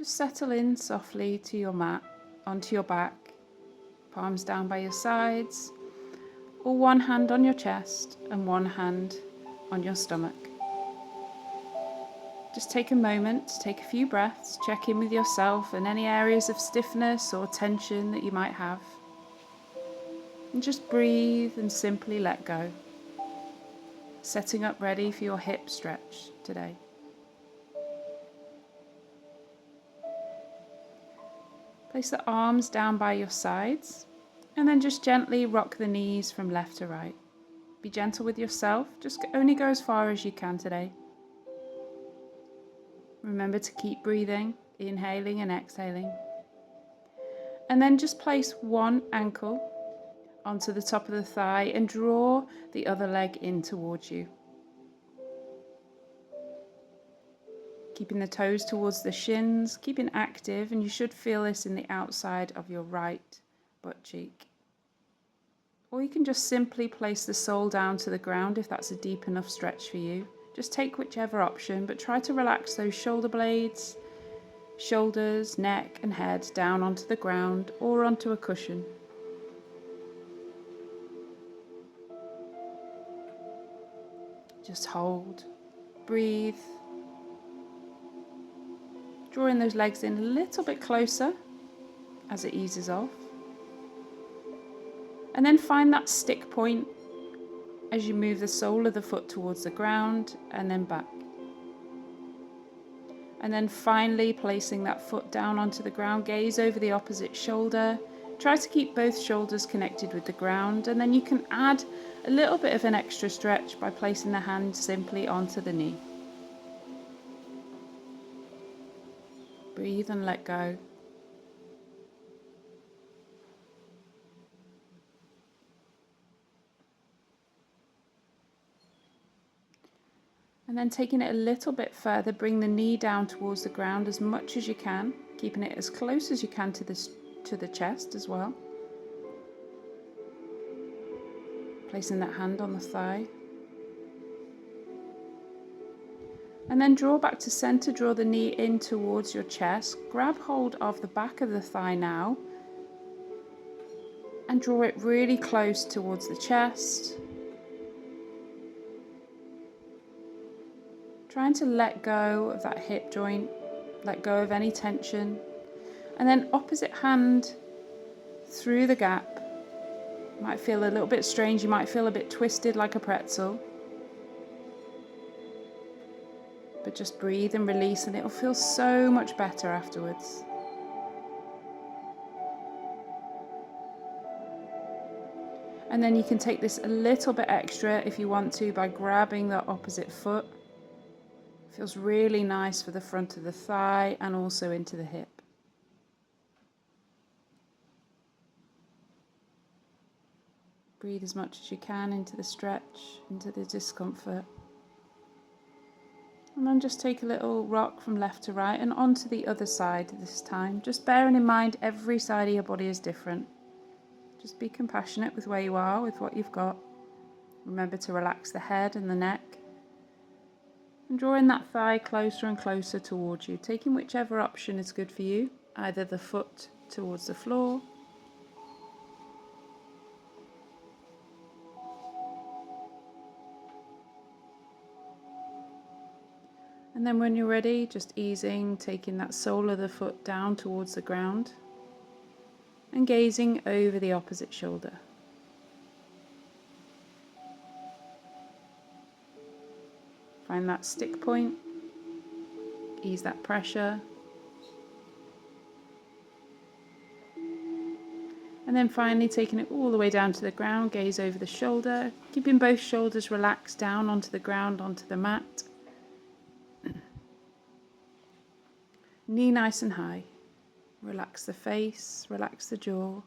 Just settle in softly to your mat, onto your back, palms down by your sides, or one hand on your chest and one hand on your stomach. Just take a moment to take a few breaths, check in with yourself and any areas of stiffness or tension that you might have. And just breathe and simply let go, setting up ready for your hip stretch today. Place the arms down by your sides and then just gently rock the knees from left to right. Be gentle with yourself, just only go as far as you can today. Remember to keep breathing, inhaling and exhaling. And then just place one ankle onto the top of the thigh and draw the other leg in towards you. Keeping the toes towards the shins, keeping active, and you should feel this in the outside of your right butt cheek. Or you can just simply place the sole down to the ground if that's a deep enough stretch for you. Just take whichever option, but try to relax those shoulder blades, shoulders, neck and head down onto the ground or onto a cushion. Just hold, breathe, drawing those legs in a little bit closer as it eases off. And then find that stick point as you move the sole of the foot towards the ground and then back. And then finally placing that foot down onto the ground, gaze over the opposite shoulder. Try to keep both shoulders connected with the ground, and then you can add a little bit of an extra stretch by placing the hand simply onto the knee. Breathe and let go. And then taking it a little bit further, bring the knee down towards the ground as much as you can, keeping it as close as you can to the chest as well. Placing that hand on the thigh. And then draw back to center, draw the knee in towards your chest. Grab hold of the back of the thigh now and draw it really close towards the chest. Trying to let go of that hip joint, let go of any tension. And then opposite hand through the gap. Might feel a little bit strange, you might feel a bit twisted like a pretzel. But just breathe and release and it'll feel so much better afterwards. And then you can take this a little bit extra if you want to by grabbing the opposite foot. Feels really nice for the front of the thigh and also into the hip. Breathe as much as you can into the stretch, into the discomfort. And then just take a little rock from left to right and onto the other side this time. Just bearing in mind every side of your body is different. Just be compassionate with where you are, with what you've got. Remember to relax the head and the neck. And drawing that thigh closer and closer towards you, taking whichever option is good for you, either the foot towards the floor, and then when you're ready, just easing, taking that sole of the foot down towards the ground and gazing over the opposite shoulder. Find that stick point, ease that pressure, and then finally taking it all the way down to the ground, gaze over the shoulder, keeping both shoulders relaxed down onto the ground, onto the mat. Knee nice and high. Relax the face, relax the jaw.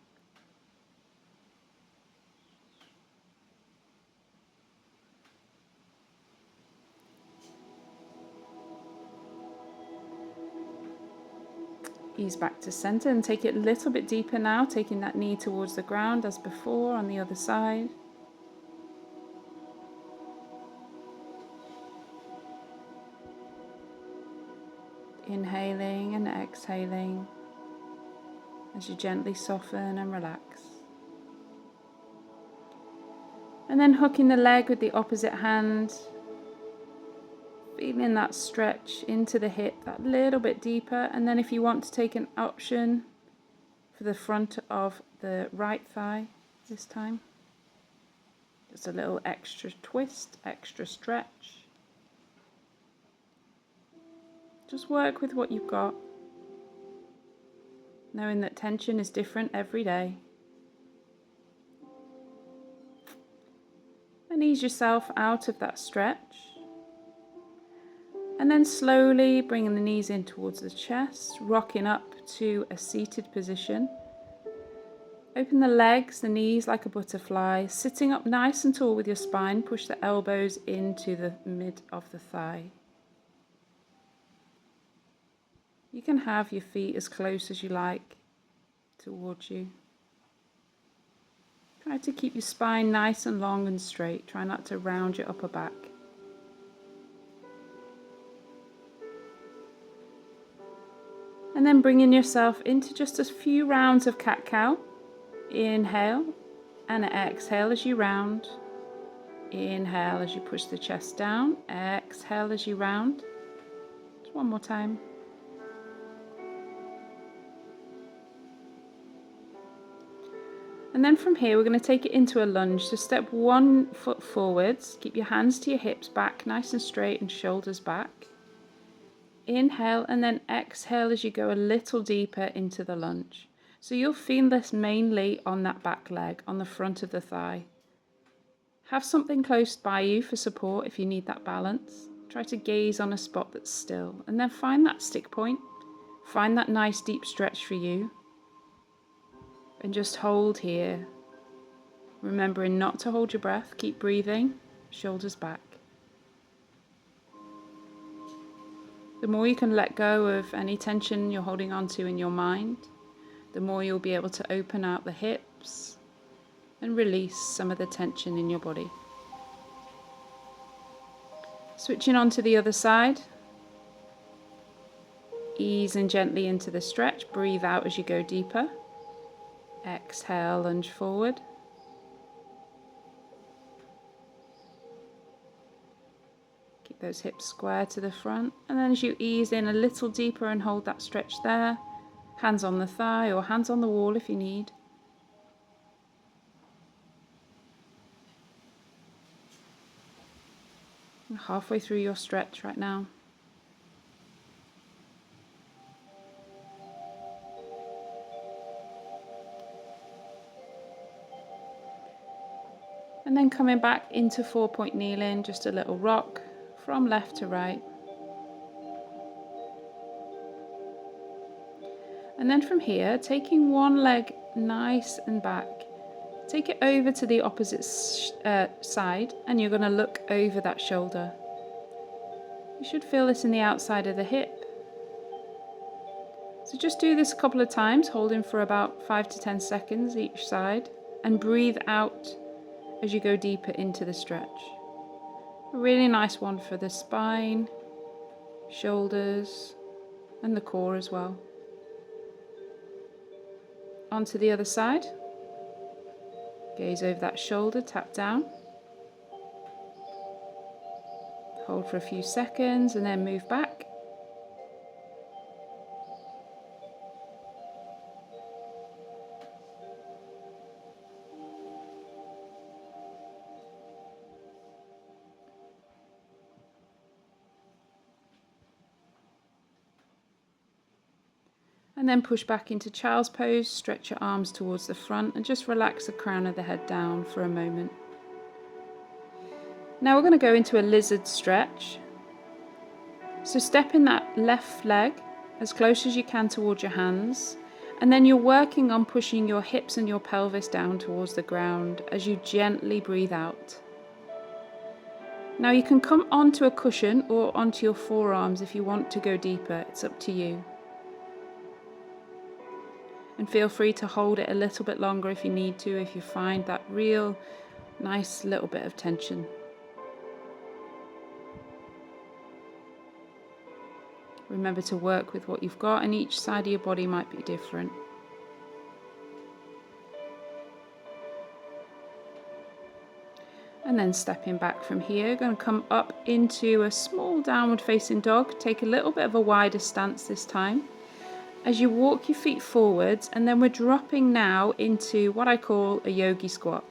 Ease back to center and take it a little bit deeper now, taking that knee towards the ground as before on the other side. Inhaling and exhaling as you gently soften and relax. And then hooking the leg with the opposite hand, feeling that stretch into the hip that little bit deeper. And then if you want to take an option for the front of the right thigh this time, just a little extra twist, extra stretch. Just work with what you've got, knowing that tension is different every day. And ease yourself out of that stretch. And then slowly bringing the knees in towards the chest, rocking up to a seated position. Open the legs, the knees like a butterfly, sitting up nice and tall with your spine. Push the elbows into the mid of the thigh. You can have your feet as close as you like towards you. Try to keep your spine nice and long and straight. Try not to round your upper back. And then bringing yourself into just a few rounds of cat-cow. Inhale and exhale as you round. Inhale as you push the chest down. Exhale as you round. Just one more time. And then from here we're going to take it into a lunge. So step 1 foot forwards. Keep your hands to your hips, back nice and straight and shoulders back. Inhale and then exhale as you go a little deeper into the lunge. So you'll feel this mainly on that back leg, on the front of the thigh. Have something close by you for support if you need that balance. Try to gaze on a spot that's still and then find that stick point. Find that nice deep stretch for you. And just hold here. Remembering not to hold your breath. Keep breathing, shoulders back. The more you can let go of any tension you're holding on to in your mind, the more you'll be able to open out the hips and release some of the tension in your body. Switching on to the other side. Ease in gently into the stretch. Breathe out as you go deeper. Exhale, lunge forward. Keep those hips square to the front. And then as you ease in a little deeper and hold that stretch there, hands on the thigh or hands on the wall if you need. You're halfway through your stretch right now. And then coming back into 4-point kneeling, just a little rock from left to right. And then from here, taking one leg nice and back, take it over to the opposite side and you're going to look over that shoulder. You should feel this in the outside of the hip. So just do this a couple of times, holding for about 5 to 10 seconds each side, and breathe out as you go deeper into the stretch. A really nice one for the spine, shoulders, and the core as well. Onto the other side. Gaze over that shoulder, tap down. Hold for a few seconds and then move back. And then push back into child's pose, stretch your arms towards the front and just relax the crown of the head down for a moment. Now we're going to go into a lizard stretch. So step in that left leg as close as you can towards your hands, and then you're working on pushing your hips and your pelvis down towards the ground as you gently breathe out. Now you can come onto a cushion or onto your forearms if you want to go deeper, it's up to you. And feel free to hold it a little bit longer if you need to, if you find that real nice little bit of tension. Remember to work with what you've got, and each side of your body might be different. And then stepping back from here, going to come up into a small downward facing dog. Take a little bit of a wider stance this time. As you walk your feet forwards, and then we're dropping now into what I call a yogi squat.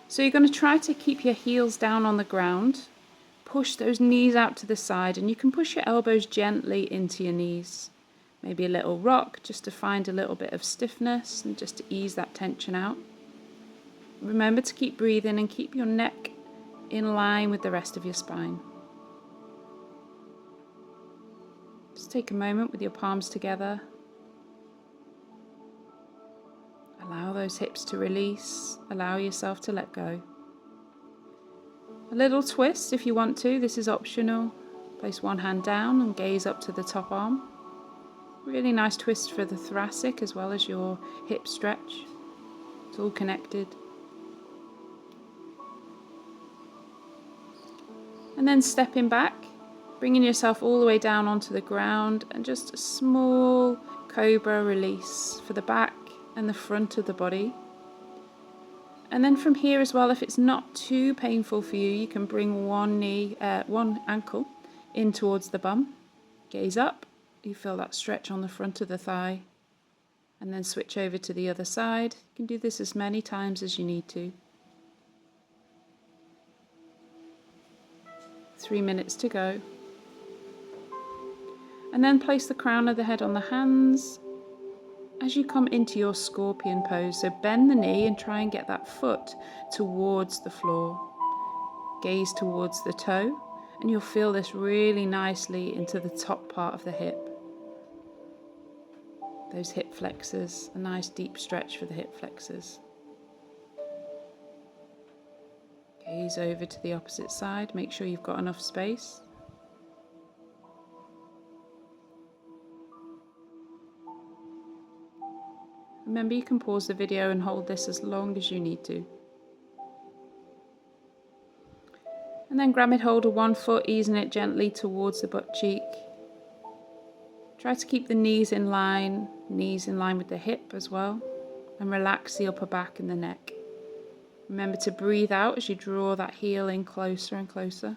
So you're going to try to keep your heels down on the ground. Push those knees out to the side, and you can push your elbows gently into your knees. Maybe a little rock just to find a little bit of stiffness and just to ease that tension out. Remember to keep breathing and keep your neck in line with the rest of your spine. Just take a moment with your palms together. Allow those hips to release. Allow yourself to let go. A little twist if you want to. This is optional. Place one hand down and gaze up to the top arm. Really nice twist for the thoracic as well as your hip stretch. It's all connected. And then stepping back, bringing yourself all the way down onto the ground, and just a small cobra release for the back and the front of the body. And then from here as well, if it's not too painful for you, you can bring one ankle in towards the bum. Gaze up, you feel that stretch on the front of the thigh. And then switch over to the other side. You can do this as many times as you need to. 3 minutes to go. And then place the crown of the head on the hands as you come into your scorpion pose. So bend the knee and try and get that foot towards the floor. Gaze towards the toe, and you'll feel this really nicely into the top part of the hip. Those hip flexors, a nice deep stretch for the hip flexors. Gaze over to the opposite side. Make sure you've got enough space. Remember, you can pause the video and hold this as long as you need to. And then grab and hold of one foot, easing it gently towards the butt cheek. Try to keep the knees in line with the hip as well, and relax the upper back and the neck. Remember to breathe out as you draw that heel in closer and closer.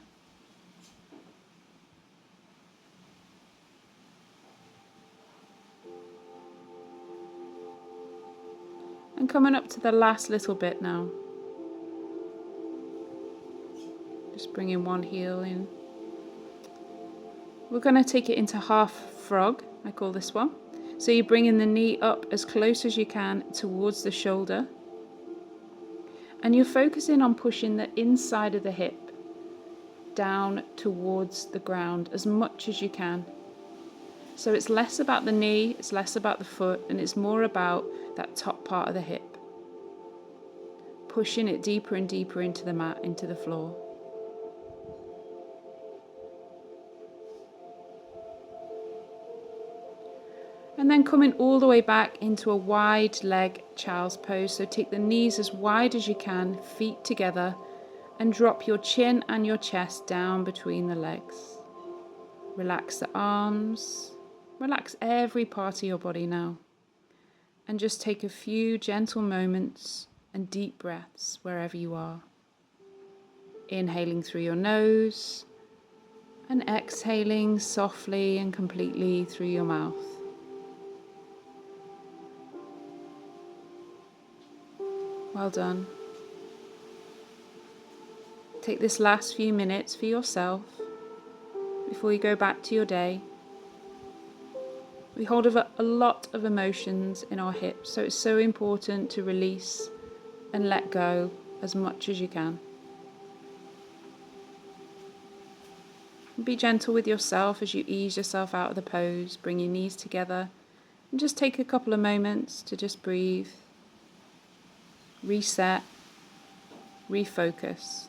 And coming up to the last little bit now. Just bringing one heel in. We're going to take it into half frog, I call this one. So you're bringing the knee up as close as you can towards the shoulder. And you're focusing on pushing the inside of the hip down towards the ground as much as you can. So it's less about the knee, it's less about the foot, and it's more about that top part of the hip. Pushing it deeper and deeper into the mat, into the floor. And then coming all the way back into a wide leg child's pose. So take the knees as wide as you can, feet together, and drop your chin and your chest down between the legs. Relax the arms, relax every part of your body now. And just take a few gentle moments and deep breaths wherever you are. Inhaling through your nose and exhaling softly and completely through your mouth. Well done. Take this last few minutes for yourself before you go back to your day. We hold a lot of emotions in our hips, so it's so important to release and let go as much as you can. Be gentle with yourself as you ease yourself out of the pose. Bring your knees together and just take a couple of moments to just breathe, reset, refocus.